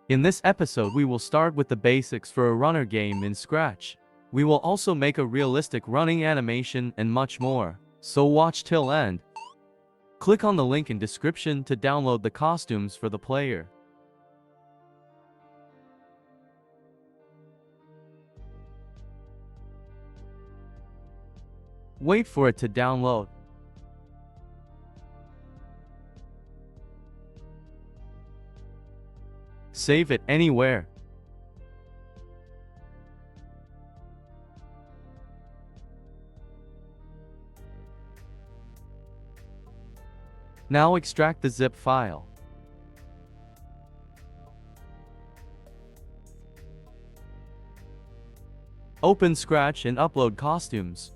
In this episode, we will start with the basics for a runner game in Scratch. We will also make a realistic running animation and much more, so watch till end. Click on the link in description to download the costumes for the player. Wait for it to download. Save it anywhere. Now extract the zip file. Open Scratch and upload costumes.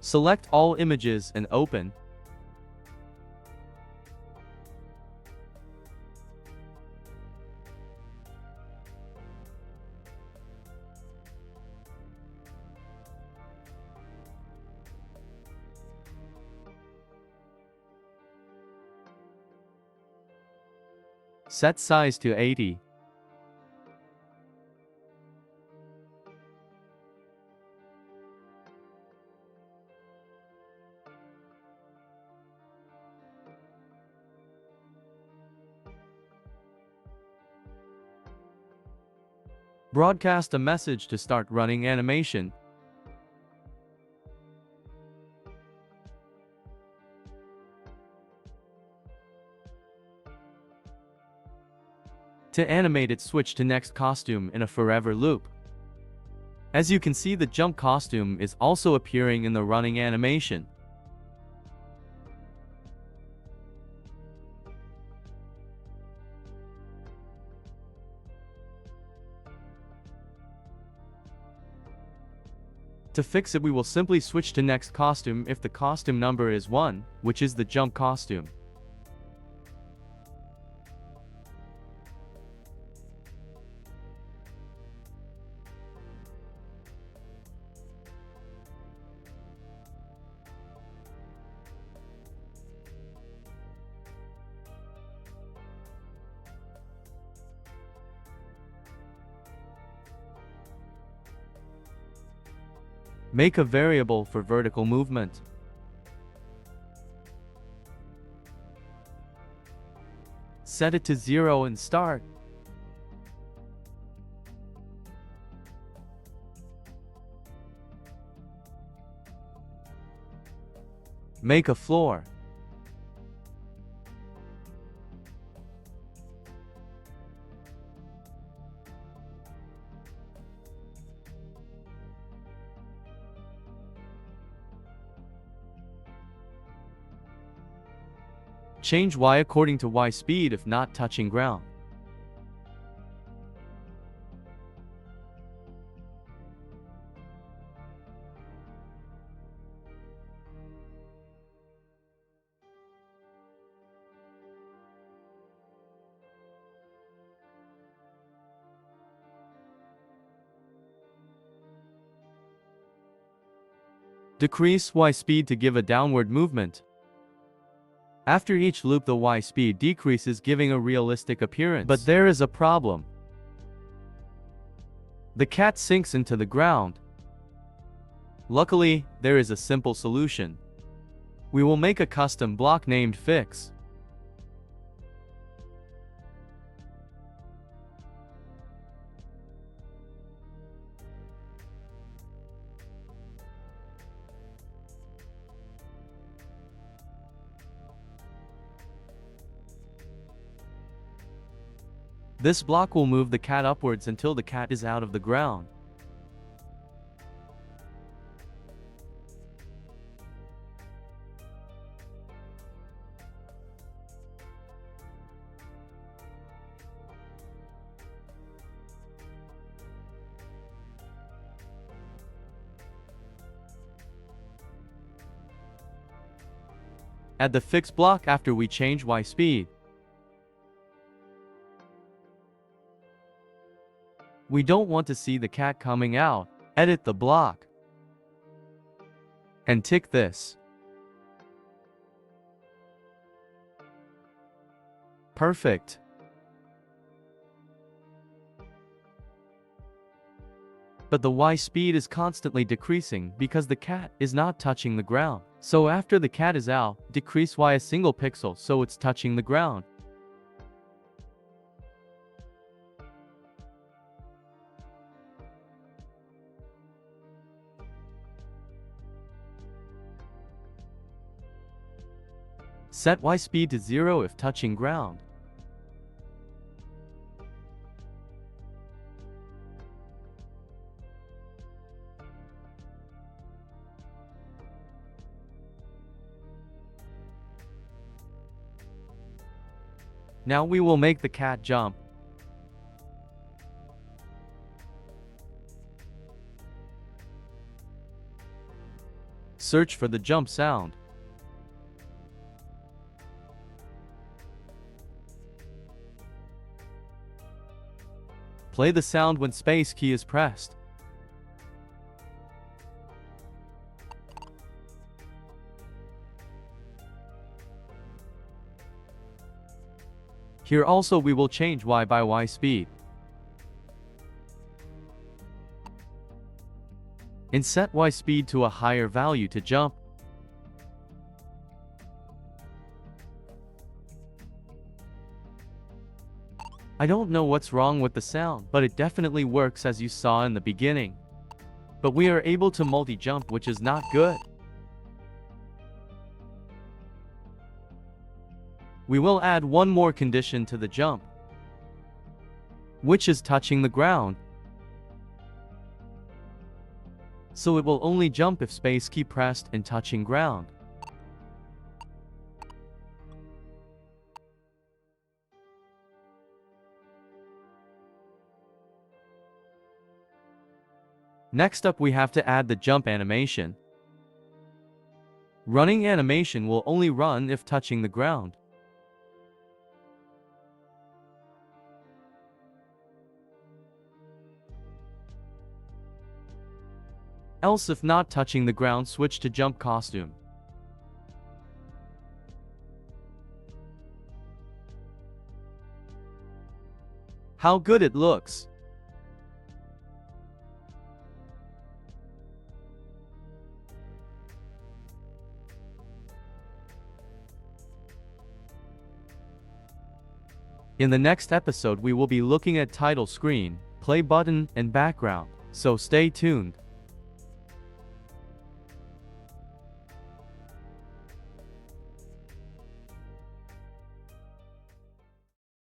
Select all images and open. Set size to 80. Broadcast a message to start running animation. To animate it, switch to next costume in a forever loop. As you can see, the jump costume is also appearing in the running animation. To fix it, we will simply switch to next costume if the costume number is 1, which is the jump costume. Make a variable for vertical movement. Set it to 0 and start. Make a floor. Change Y according to Y speed if not touching ground. Decrease Y speed to give a downward movement. After each loop, the Y speed decreases, giving a realistic appearance. But there is a problem. The cat sinks into the ground. Luckily, there is a simple solution. We will make a custom block named Fix. This block will move the cat upwards until the cat is out of the ground. Add the fix block after we change Y speed. We don't want to see the cat coming out, Edit the block. And tick this. Perfect. But the Y speed is constantly decreasing because the cat is not touching the ground. So after the cat is out, decrease Y a single pixel so it's touching the ground. Set Y speed to 0 if touching ground. Now we will make the cat jump. Search for the jump sound. Play the sound when space key is pressed. Here also we will change Y by Y speed. And set Y speed to a higher value to jump. I don't know what's wrong with the sound, but it definitely works as you saw in the beginning. But we are able to multi-jump, which is not good. We will add one more condition to the jump, which is touching the ground. So it will only jump if space key pressed and touching ground. Next up we have to add the jump animation. Running animation will only run if touching the ground. Else if not touching the ground, switch to jump costume. How good it looks! In the next episode we will be looking at title screen, play button, and background, so stay tuned.